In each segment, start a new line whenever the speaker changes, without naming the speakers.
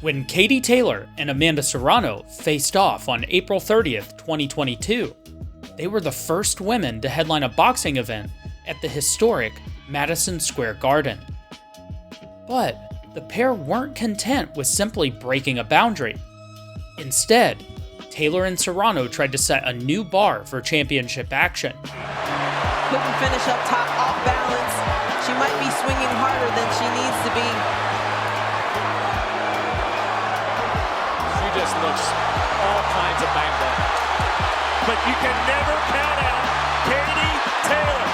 When Katie Taylor and Amanda Serrano faced off on April 30th, 2022, they were the first women to headline a boxing event at the historic Madison Square Garden. But the pair weren't content with simply breaking a boundary. Instead, Taylor and Serrano tried to set a new bar for championship action.
Couldn't finish up top, off balance. She might be swinging harder than she needs to be.
She just looks all kinds of banged up. But you can never count out Katie Taylor.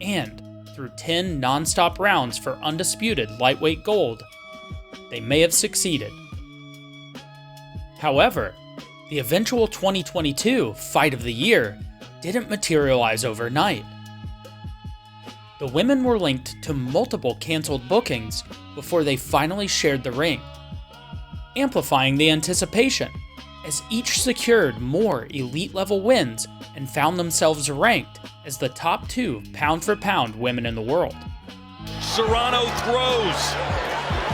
And through 10 non-stop rounds for undisputed lightweight gold, they may have succeeded. However, the eventual 2022 Fight of the Year didn't materialize overnight. The women were linked to multiple canceled bookings before they finally shared the ring, amplifying the anticipation as each secured more elite-level wins and found themselves ranked as the top 2 pound-for-pound women in the world.
Serrano throws.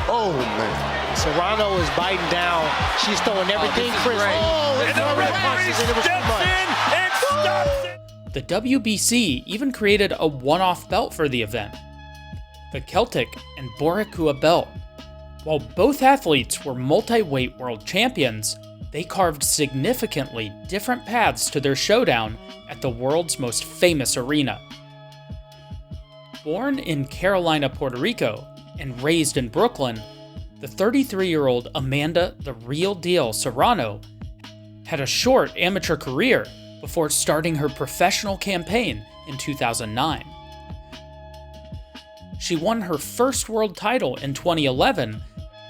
Oh, man.
Serrano is biting down. She's throwing everything.
And the referee steps in and stops it.
The WBC even created a one-off belt for the event, the Celtic and Boricua belt. While both athletes were multi-weight world champions, they carved significantly different paths to their showdown at the world's most famous arena. Born in Carolina, Puerto Rico, and raised in Brooklyn, the 33-year-old Amanda "The Real Deal" Serrano had a short amateur career before starting her professional campaign in 2009. She won her first world title in 2011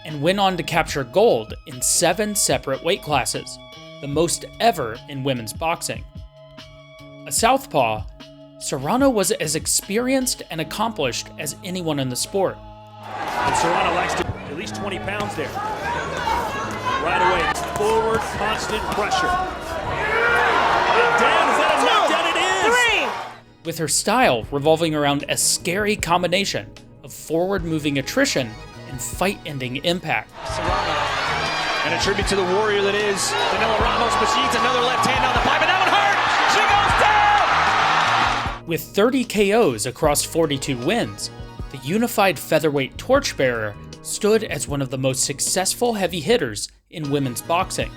and went on to capture gold in 7 separate weight classes, the most ever in women's boxing. A southpaw, Serrano was as experienced and accomplished as anyone in the sport.
And Serrano likes to at least 20 pounds there. Right away, it's forward, constant pressure. And down, is that a knockdown? It is!
With her style revolving around a scary combination of forward-moving attrition and fight-ending impact.
Serrano. And a tribute to the warrior that is Danilo Ramos machines another left hand on the pipe, and that one hurt! She goes down!
With 30 KOs across 42 wins, the unified featherweight torchbearer stood as one of the most successful heavy hitters in women's boxing.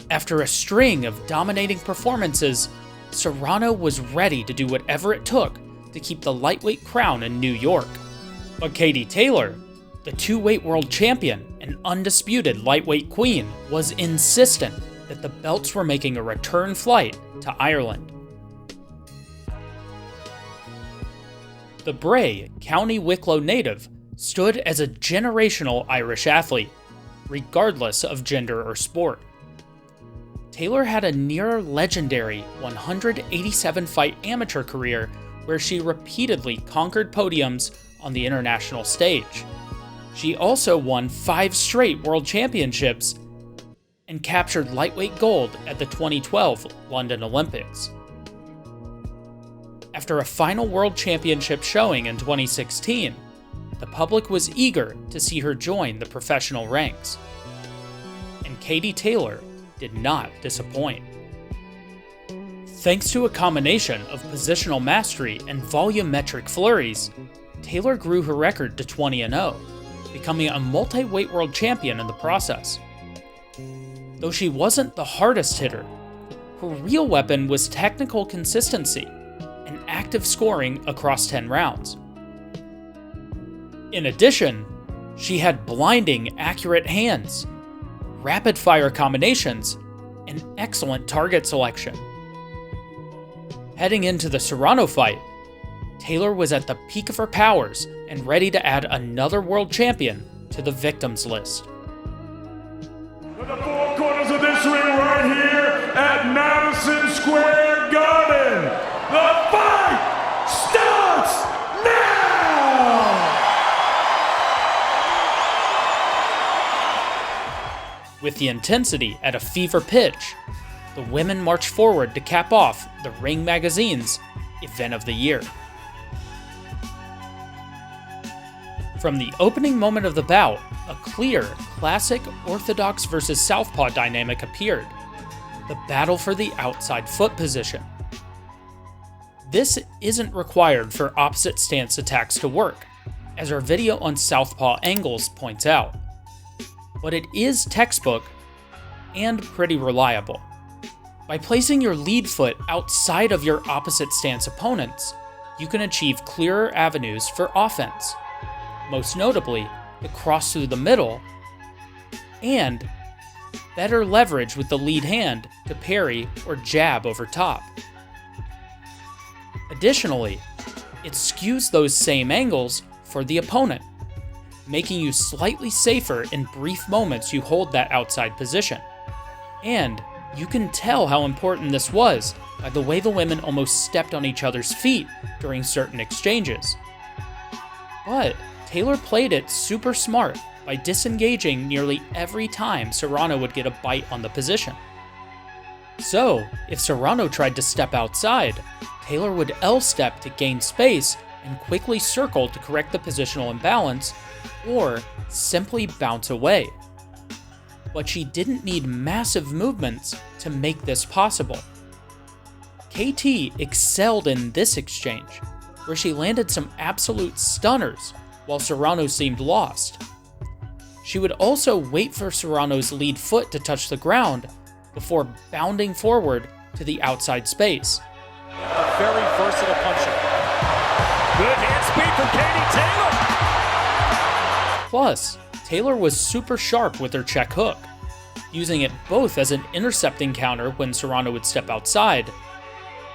After a string of dominating performances, Serrano was ready to do whatever it took to keep the lightweight crown in New York. But Katie Taylor, the 2-weight world champion and undisputed lightweight queen, was insistent that the belts were making a return flight to Ireland. The Bray, County Wicklow native, stood as a generational Irish athlete, regardless of gender or sport. Taylor had a near-legendary 187-fight amateur career where she repeatedly conquered podiums on the international stage. She also won 5 straight world championships and captured lightweight gold at the 2012 London Olympics. After a final world championship showing in 2016, the public was eager to see her join the professional ranks. And Katie Taylor did not disappoint. Thanks to a combination of positional mastery and volumetric flurries, Taylor grew her record to 20-0, becoming a multi-weight world champion in the process. Though she wasn't the hardest hitter, her real weapon was technical consistency and active scoring across 10 rounds. In addition, she had blinding accurate hands, rapid-fire combinations, and excellent target selection. Heading into the Serrano fight, Taylor was at the peak of her powers and ready to add another world champion to the victims list.
To the 4 corners of this ring right here at Madison Square Garden, the fight starts now!
With the intensity at a fever pitch, the women marched forward to cap off the Ring Magazine's Event of the Year. From the opening moment of the bout, a clear, classic orthodox versus southpaw dynamic appeared: the battle for the outside foot position. This isn't required for opposite stance attacks to work, as our video on southpaw angles points out, but it is textbook and pretty reliable. By placing your lead foot outside of your opposite stance opponents, you can achieve clearer avenues for offense, most notably the cross through the middle, and better leverage with the lead hand to parry or jab over top. Additionally, it skews those same angles for the opponent, making you slightly safer in brief moments you hold that outside position. And you can tell how important this was by the way the women almost stepped on each other's feet during certain exchanges. But Taylor played it super smart by disengaging nearly every time Serrano would get a bite on the position. So, if Serrano tried to step outside, Taylor would L-step to gain space and quickly circle to correct the positional imbalance, or simply bounce away. But she didn't need massive movements to make this possible. KT excelled in this exchange, where she landed some absolute stunners while Serrano seemed lost. She would also wait for Serrano's lead foot to touch the ground before bounding forward to the outside space.
A very versatile puncher. Good hand speed from Katie Taylor.
Plus, Taylor was super sharp with her check hook, using it both as an intercepting counter when Serrano would step outside,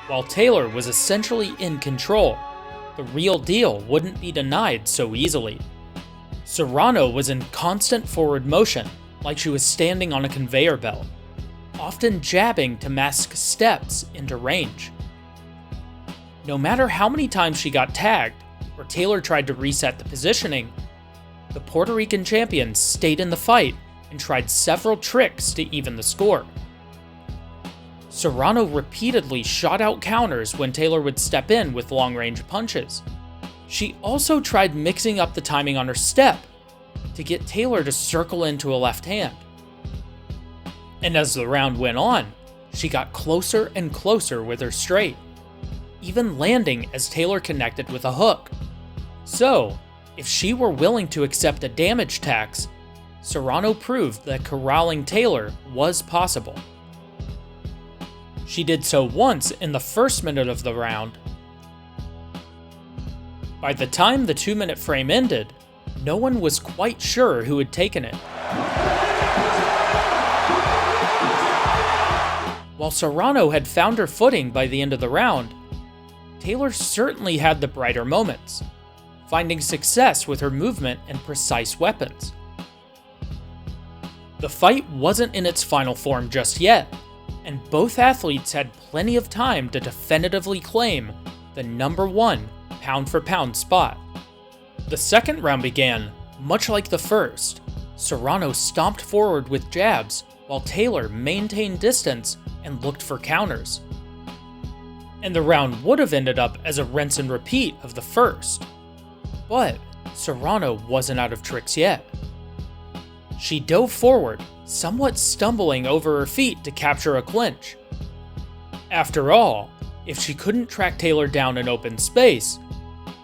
while Taylor was essentially in control. The real deal wouldn't be denied so easily. Serrano was in constant forward motion, like she was standing on a conveyor belt, often jabbing to mask steps into range. No matter how many times she got tagged, or Taylor tried to reset the positioning, the Puerto Rican champion stayed in the fight and tried several tricks to even the score. Serrano repeatedly shot out counters when Taylor would step in with long-range punches. She also tried mixing up the timing on her step to get Taylor to circle into a left hand. And as the round went on, she got closer and closer with her straight, even landing as Taylor connected with a hook. So, if she were willing to accept a damage tax, Serrano proved that corralling Taylor was possible. She did so once in the first minute of the round. By the time the 2-minute frame ended, no one was quite sure who had taken it. While Serrano had found her footing by the end of the round, Taylor certainly had the brighter moments, finding success with her movement and precise weapons. The fight wasn't in its final form just yet, and both athletes had plenty of time to definitively claim the #1 pound-for-pound spot. The second round began, much like the first. Serrano stomped forward with jabs, while Taylor maintained distance and looked for counters. And the round would have ended up as a rinse and repeat of the first. But Serrano wasn't out of tricks yet. She dove forward, somewhat stumbling over her feet to capture a clinch. After all, if she couldn't track Taylor down in open space,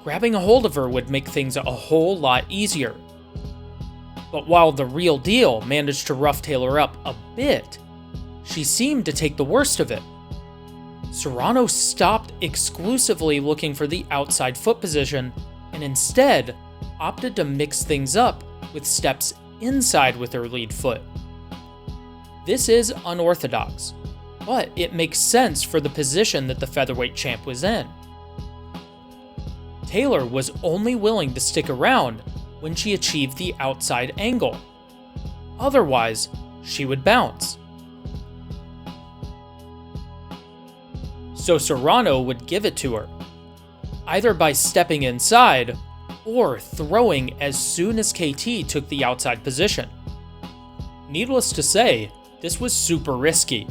grabbing a hold of her would make things a whole lot easier. But while the real deal managed to rough Taylor up a bit, she seemed to take the worst of it. Serrano stopped exclusively looking for the outside foot position and instead opted to mix things up with steps inside with her lead foot. This is unorthodox, but it makes sense for the position that the featherweight champ was in. Taylor was only willing to stick around when she achieved the outside angle. Otherwise, she would bounce. So Serrano would give it to her, either by stepping inside or throwing as soon as KT took the outside position. Needless to say, this was super risky.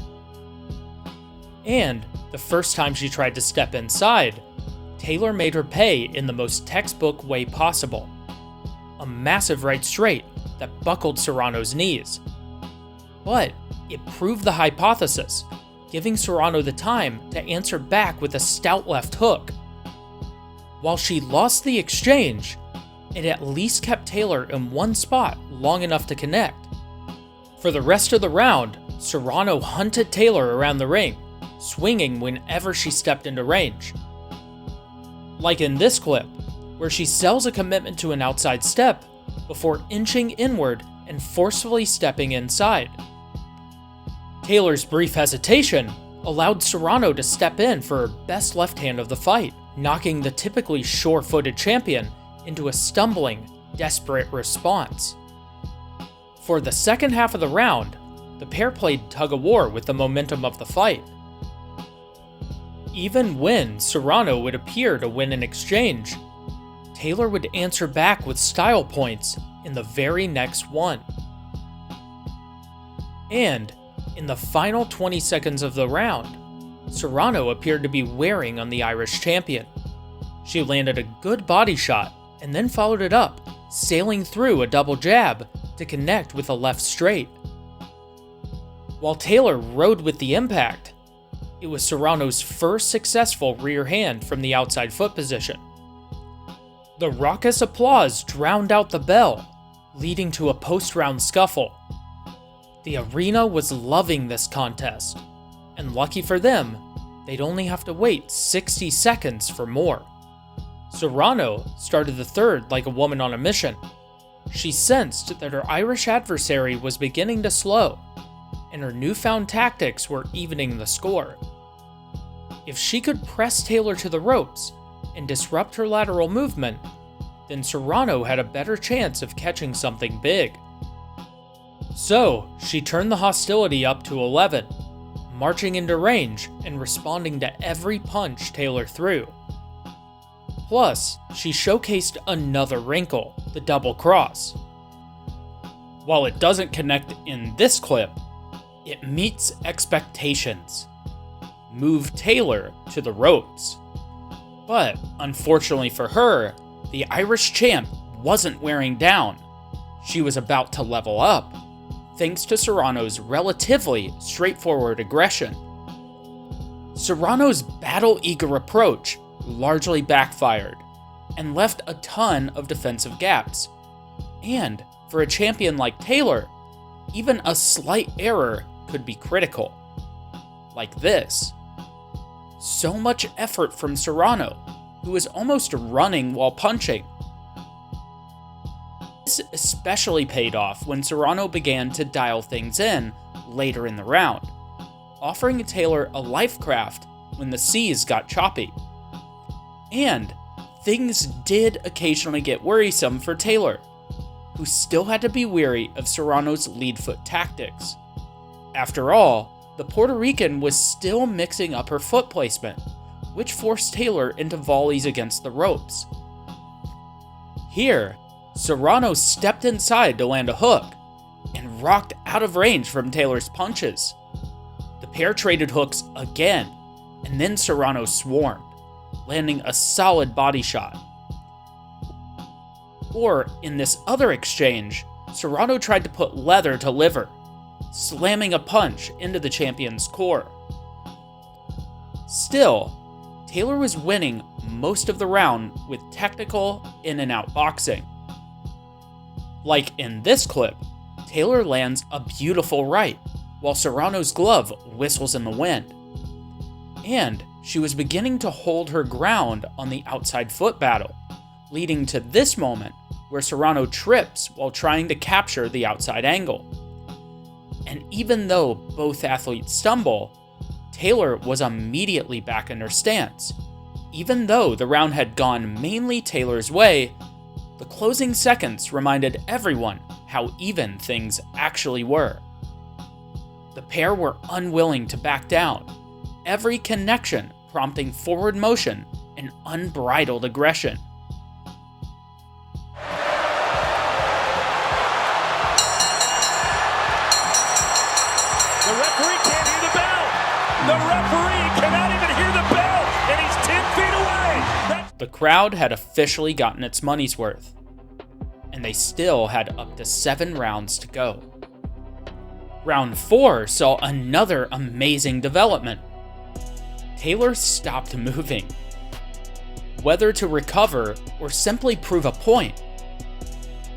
And the first time she tried to step inside, Taylor made her pay in the most textbook way possible. a massive right straight that buckled Serrano's knees. But it proved the hypothesis, giving Serrano the time to answer back with a stout left hook. While she lost the exchange, it at least kept Taylor in one spot long enough to connect. For the rest of the round, Serrano hunted Taylor around the ring, swinging whenever she stepped into range. Like in this clip, where she sells a commitment to an outside step before inching inward and forcefully stepping inside. Taylor's brief hesitation allowed Serrano to step in for her best left hand of the fight, knocking the typically sure-footed champion into a stumbling, desperate response. For the second half of the round, the pair played tug-of-war with the momentum of the fight. Even when Serrano would appear to win an exchange, Taylor would answer back with style points in the very next one. And in the final 20 seconds of the round, Serrano appeared to be wearing on the Irish champion. She landed a good body shot and then followed it up, sailing through a double jab to connect with a left straight. While Taylor rode with the impact, it was Serrano's first successful rear hand from the outside foot position. The raucous applause drowned out the bell, leading to a post-round scuffle. The arena was loving this contest, and lucky for them, they'd only have to wait 60 seconds for more. Serrano started the third like a woman on a mission. She sensed that her Irish adversary was beginning to slow, and her newfound tactics were evening the score. If she could press Taylor to the ropes and disrupt her lateral movement, then Serrano had a better chance of catching something big. So, she turned the hostility up to 11, marching into range and responding to every punch Taylor threw. Plus, she showcased another wrinkle, the double cross. While it doesn't connect in this clip, it meets expectations. Move Taylor to the ropes. But, unfortunately for her, the Irish champ wasn't wearing down. She was about to level up, thanks to Serrano's relatively straightforward aggression. Serrano's battle-eager approach largely backfired and left a ton of defensive gaps. And for a champion like Taylor, even a slight error could be critical. Like this. So much effort from Serrano, who was almost running while punching. This especially paid off when Serrano began to dial things in later in the round, offering Taylor a life craft when the seas got choppy. And things did occasionally get worrisome for Taylor, who still had to be wary of Serrano's lead foot tactics. After all, the Puerto Rican was still mixing up her foot placement, which forced Taylor into volleys against the ropes. Here, Serrano stepped inside to land a hook, and rocked out of range from Taylor's punches. The pair traded hooks again, and then Serrano swarmed, landing a solid body shot. Or, in this other exchange, Serrano tried to put leather to liver, slamming a punch into the champion's core. Still, Taylor was winning most of the round with technical in-and-out boxing. Like in this clip, Taylor lands a beautiful right, while Serrano's glove whistles in the wind. And she was beginning to hold her ground on the outside foot battle, leading to this moment where Serrano trips while trying to capture the outside angle. And even though both athletes stumble, Taylor was immediately back in her stance. Even though the round had gone mainly Taylor's way, the closing seconds reminded everyone how even things actually were. The pair were unwilling to back down, every connection prompting forward motion and unbridled aggression.
The referee can't hear the bell. The referee cannot even hear the bell, and he's 10 feet away.
The crowd had officially gotten its money's worth. and they still had up to 7 rounds to go. Round 4 saw another amazing development. Taylor stopped moving. Whether to recover or simply prove a point,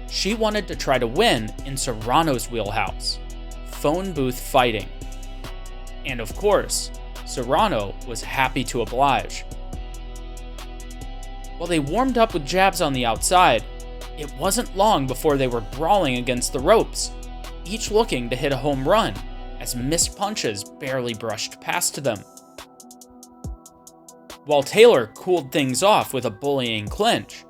she wanted to try to win in Serrano's wheelhouse, phone booth fighting. And of course, Serrano was happy to oblige. While they warmed up with jabs on the outside, it wasn't long before they were brawling against the ropes, each looking to hit a home run as missed punches barely brushed past them. While Taylor cooled things off with a bullying clinch,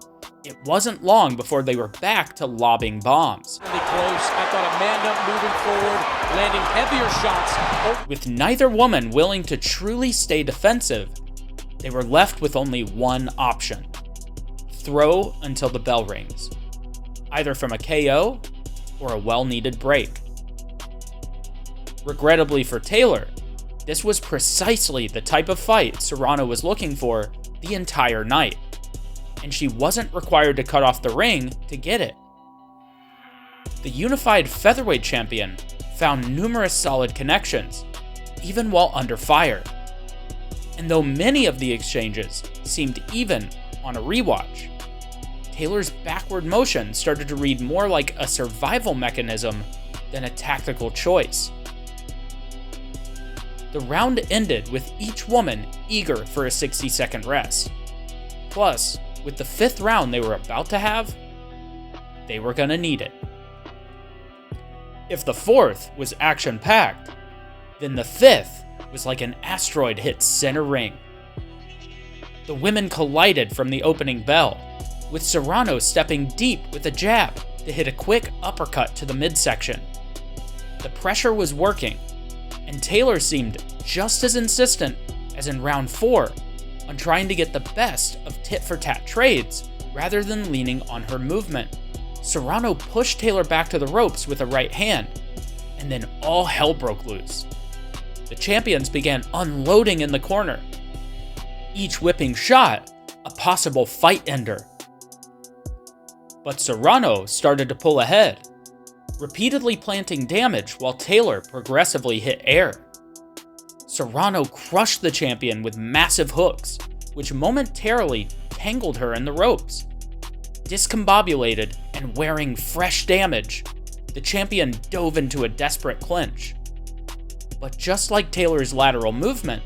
it wasn't long before they were back to lobbing bombs.
Really close. I thought Amanda moving forward, landing heavier shots.
With neither woman willing to truly stay defensive, they were left with only one option: throw until the bell rings, either from a KO or a well-needed break. Regrettably for Taylor, this was precisely the type of fight Serrano was looking for the entire night, and she wasn't required to cut off the ring to get it. The unified featherweight champion found numerous solid connections, even while under fire. And though many of the exchanges seemed even on a rewatch, Taylor's backward motion started to read more like a survival mechanism than a tactical choice. The round ended with each woman eager for a 60-second rest. Plus, with the 5th round they were about to have, they were gonna need it. If the 4th was action-packed, then the 5th was like an asteroid hit center ring. The women collided from the opening bell, with Serrano stepping deep with a jab to hit a quick uppercut to the midsection. The pressure was working, and Taylor seemed just as insistent as in round 4 on trying to get the best of tit-for-tat trades rather than leaning on her movement. Serrano pushed Taylor back to the ropes with a right hand, and then all hell broke loose. The champions began unloading in the corner, each whipping shot a possible fight ender. But Serrano started to pull ahead, repeatedly planting damage while Taylor progressively hit air. Serrano crushed the champion with massive hooks, which momentarily tangled her in the ropes. Discombobulated and wearing fresh damage, the champion dove into a desperate clinch. But just like Taylor's lateral movement,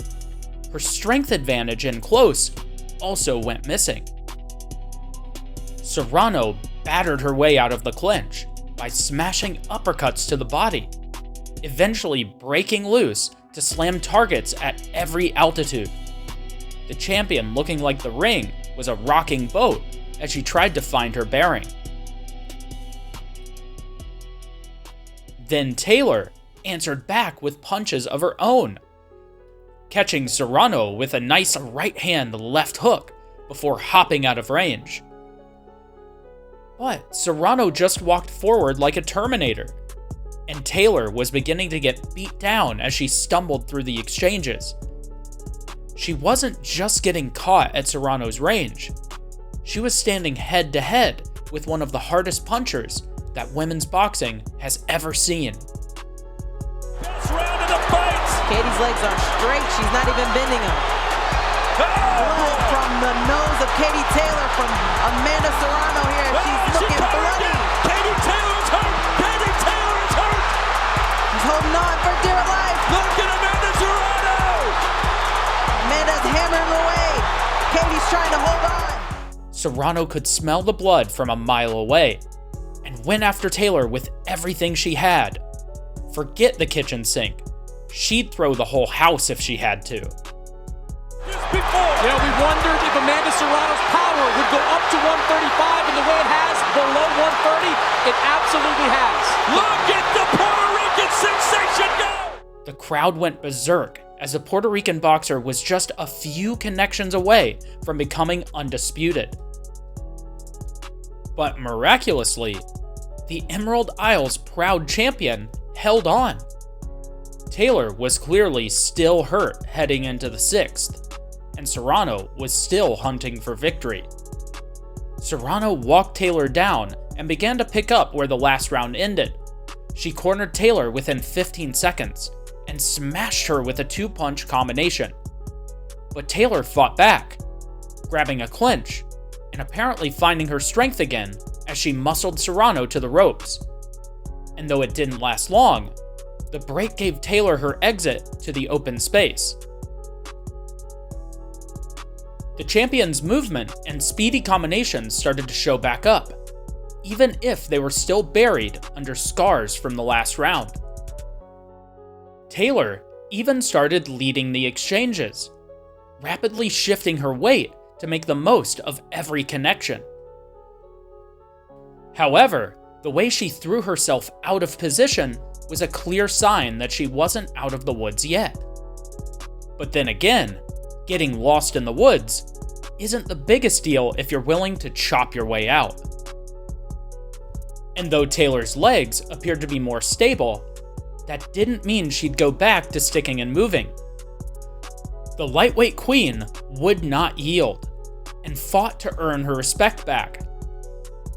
her strength advantage in close also went missing. Serrano battered her way out of the clinch by smashing uppercuts to the body, eventually breaking loose to slam targets at every altitude. The champion looking like the ring was a rocking boat as she tried to find her bearing. Then Taylor answered back with punches of her own, catching Serrano with a nice right hand left hook before hopping out of range. But Serrano just walked forward like a Terminator, and Taylor was beginning to get beat down as she stumbled through the exchanges. She wasn't just getting caught at Serrano's range. She was standing head to head with one of the hardest punchers that women's boxing has ever seen.
Best round of the fights.
Katie's legs are straight. She's not even bending them. Blood from the nose of Katie Taylor from Amanda Serrano here. She's looking bloody.
Katie Taylor is hurt. Katie Taylor is hurt.
She's holding on for dear life.
Look at Amanda Serrano.
Amanda's hammering away. Katie's trying to hold on.
Serrano could smell the blood from a mile away and went after Taylor with everything she had. Forget the kitchen sink. She'd throw the whole house if she had to.
Yeah, we wondered if Amanda Serrano's power would go up to 135, and the way it has below 130, it absolutely has.
Look at the Puerto Rican sensation go!
The crowd went berserk as the Puerto Rican boxer was just a few connections away from becoming undisputed. But miraculously, the Emerald Isle's proud champion held on. Taylor was clearly still hurt heading into the 6th, and Serrano was still hunting for victory. Serrano walked Taylor down and began to pick up where the last round ended. She cornered Taylor within 15 seconds and smashed her with a 2-punch combination. But Taylor fought back, grabbing a clinch and apparently finding her strength again as she muscled Serrano to the ropes. And though it didn't last long, the break gave Taylor her exit to the open space. The champion's movement and speedy combinations started to show back up, even if they were still buried under scars from the last round. Taylor even started leading the exchanges, rapidly shifting her weight to make the most of every connection. However, the way she threw herself out of position was a clear sign that she wasn't out of the woods yet. But then again, getting lost in the woods isn't the biggest deal if you're willing to chop your way out. And though Taylor's legs appeared to be more stable, that didn't mean she'd go back to sticking and moving. The lightweight queen would not yield and fought to earn her respect back.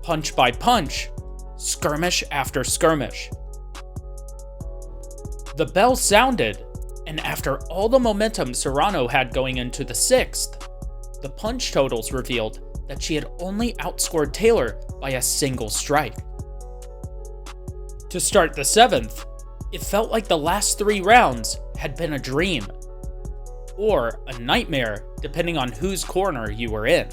Punch by punch, skirmish after skirmish. The bell sounded, and after all the momentum Serrano had going into the 6th, the punch totals revealed that she had only outscored Taylor by a single strike. To start the 7th, it felt like the last 3 rounds had been a dream, or a nightmare depending on whose corner you were in.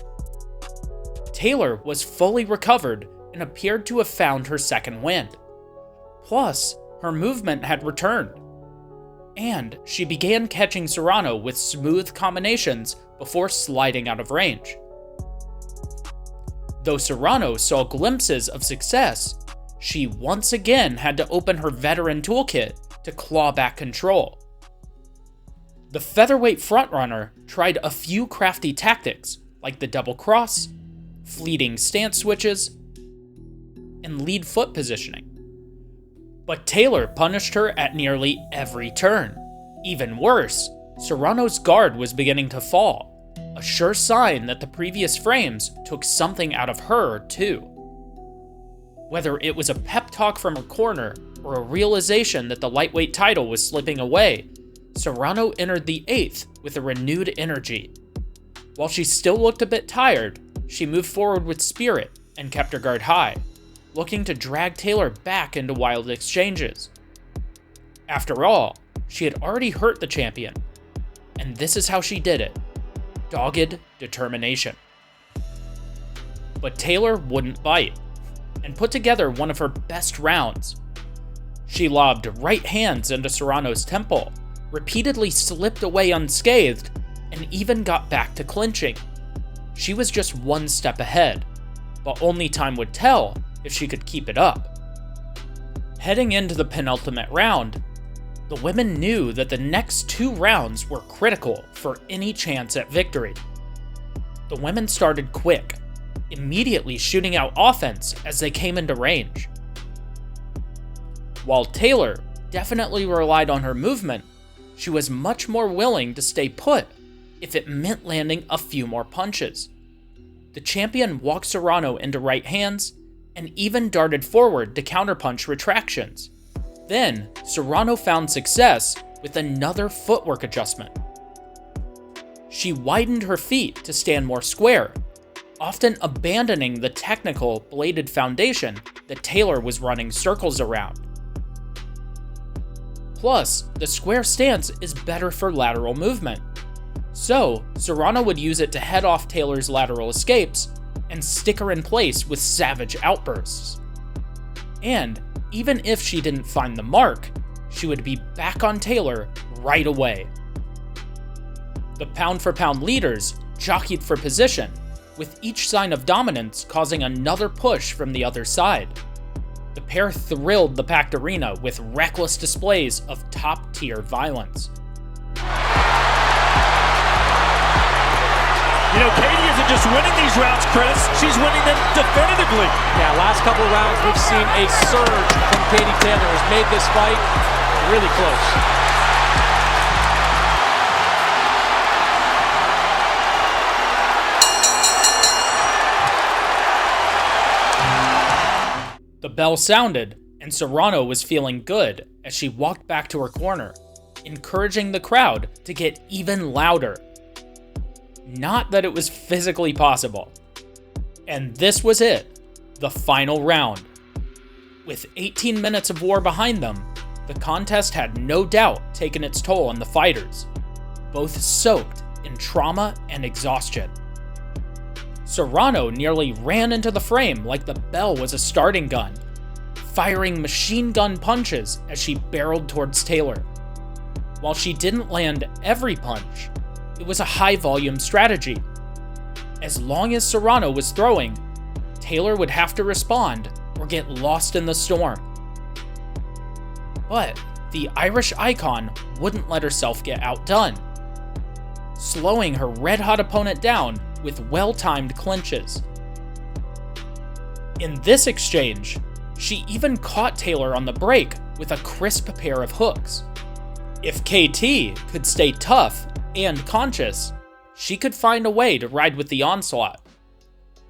Taylor was fully recovered and appeared to have found her second wind. Plus, her movement had returned, and she began catching Serrano with smooth combinations before sliding out of range. Though Serrano saw glimpses of success, she once again had to open her veteran toolkit to claw back control. The featherweight frontrunner tried a few crafty tactics like the double cross, fleeting stance switches, and lead foot positioning. But Taylor punished her at nearly every turn. Even worse, Serrano's guard was beginning to fall, a sure sign that the previous frames took something out of her too. Whether it was a pep talk from her corner or a realization that the lightweight title was slipping away, Serrano entered the 8th with a renewed energy. While she still looked a bit tired, she moved forward with spirit and kept her guard high, looking to drag Taylor back into wild exchanges. After all, she had already hurt the champion, and this is how she did it: dogged determination. But Taylor wouldn't bite, and put together one of her best rounds. She lobbed right hands into Serrano's temple, repeatedly slipped away unscathed, and even got back to clinching. She was just one step ahead, but only time would tell if she could keep it up. Heading into the penultimate round, the women knew that the next 2 rounds were critical for any chance at victory. The women started quick, immediately shooting out offense as they came into range. While Taylor definitely relied on her movement, she was much more willing to stay put if it meant landing a few more punches. The champion walked Serrano into right hands and even darted forward to counterpunch retractions. Then, Serrano found success with another footwork adjustment. She widened her feet to stand more square, often abandoning the technical bladed foundation that Taylor was running circles around. Plus, the square stance is better for lateral movement, so Serrano would use it to head off Taylor's lateral escapes and stick her in place with savage outbursts. And even if she didn't find the mark, she would be back on Taylor right away. The pound-for-pound leaders jockeyed for position, with each sign of dominance causing another push from the other side. The pair thrilled the packed arena with reckless displays of top-tier violence.
You know, Katie isn't just winning these rounds, Chris. She's winning them definitively.
Yeah, last couple of rounds, we've seen a surge from Katie Taylor. Has made this fight really close.
bell sounded, and Serrano was feeling good as she walked back to her corner, encouraging the crowd to get even louder. Not that it was physically possible. And this was it, the final round. With 18 minutes of war behind them, the contest had no doubt taken its toll on the fighters, both soaked in trauma and exhaustion. Serrano nearly ran into the frame like the bell was a starting gun, firing machine gun punches as she barreled towards Taylor. While she didn't land every punch, it was a high-volume strategy. As long as Serrano was throwing, Taylor would have to respond or get lost in the storm. But the Irish icon wouldn't let herself get outdone, slowing her red-hot opponent down with well-timed clinches. In this exchange, she even caught Taylor on the break with a crisp pair of hooks. If KT could stay tough and conscious, she could find a way to ride with the onslaught.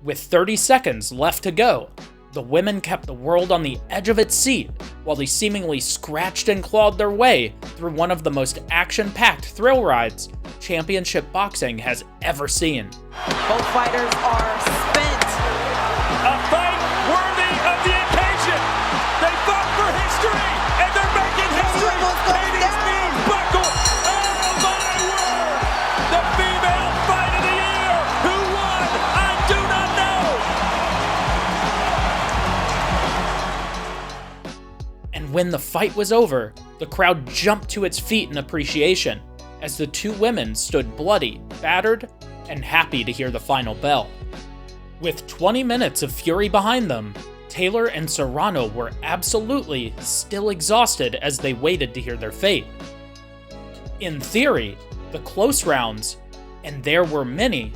With 30 seconds left to go, the women kept the world on the edge of its seat while they seemingly scratched and clawed their way through one of the most action-packed thrill rides championship boxing has ever seen.
Both fighters are spent.
A fight worthy of the occasion. They fought for history, and they're making history. Katie's knees buckle. Oh my word! The female fight of the year. Who won? I do not know.
And when the fight was over, the crowd jumped to its feet in appreciation as the two women stood bloody, battered, and happy to hear the final bell. With 20 minutes of fury behind them, Taylor and Serrano were absolutely still exhausted as they waited to hear their fate. In theory, the close rounds, and there were many,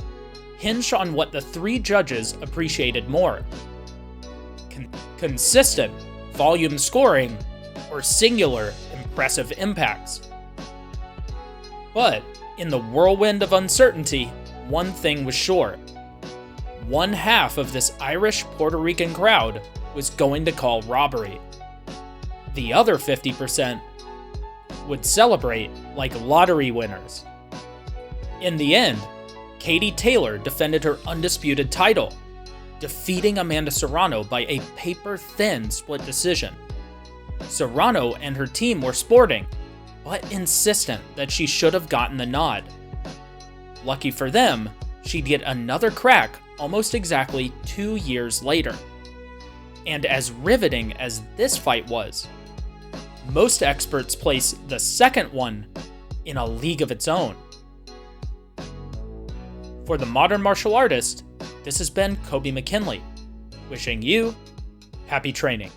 hinged on what the three judges appreciated more: consistent volume scoring or singular impressive impacts. But in the whirlwind of uncertainty, one thing was sure. One half of this Irish-Puerto Rican crowd was going to call robbery. The other 50% would celebrate like lottery winners. In the end, Katie Taylor defended her undisputed title, defeating Amanda Serrano by a paper-thin split decision. Serrano and her team were sporting, but insistent that she should have gotten the nod. Lucky for them, she'd get another crack almost exactly 2 years later. And as riveting as this fight was, most experts place the second one in a league of its own. For the modern martial artist, this has been Coby McKinley, wishing you happy training.